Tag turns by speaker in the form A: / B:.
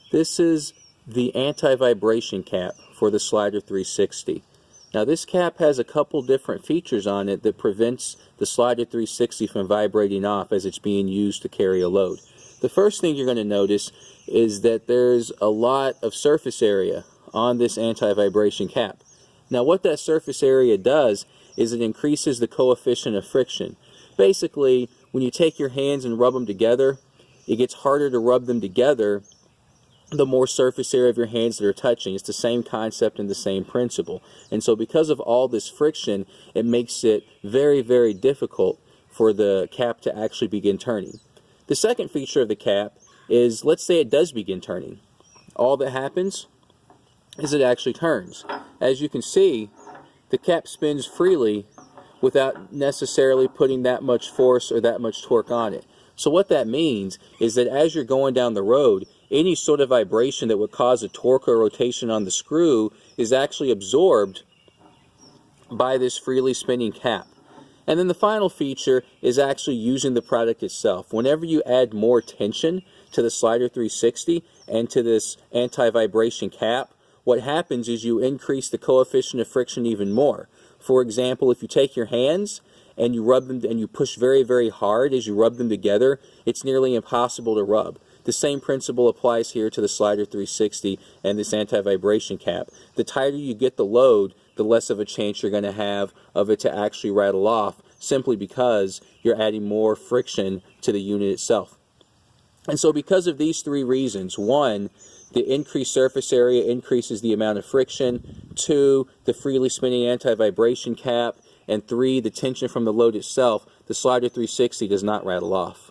A: This is the anti-vibration cap for the Slider 360. Now this cap has a couple different features on it that prevents the Slider 360 from vibrating off as it's being used to carry a load. The first thing you're going to notice is that there's a lot of surface area on this anti-vibration cap. Now what that surface area does is it increases the coefficient of friction. Basically, when you take your hands and rub them together, it gets harder to rub them together the more surface area of your hands that are touching. It's the same concept and the same principle. And so because of all this friction, it makes it very, very difficult for the cap to actually begin turning. The second feature of the cap is, let's say it does begin turning. All that happens is it actually turns. As you can see, the cap spins freely without necessarily putting that much force or that much torque on it. So what that means is that as you're going down the road, any sort of vibration that would cause a torque or rotation on the screw is actually absorbed by this freely spinning cap. And then the final feature is actually using the product itself. Whenever you add more tension to the Slider 360 and to this anti-vibration cap, what happens is you increase the coefficient of friction even more. For example, if you take your hands and you rub them and you push very, very hard as you rub them together, it's nearly impossible to rub. The same principle applies here to the Slider 360 and this anti-vibration cap. The tighter you get the load, the less of a chance you're going to have of it to actually rattle off, simply because you're adding more friction to the unit itself. And so because of these three reasons, one, the increased surface area increases the amount of friction, two, the freely spinning anti-vibration cap, and three, the tension from the load itself, the Slider 360 does not rattle off.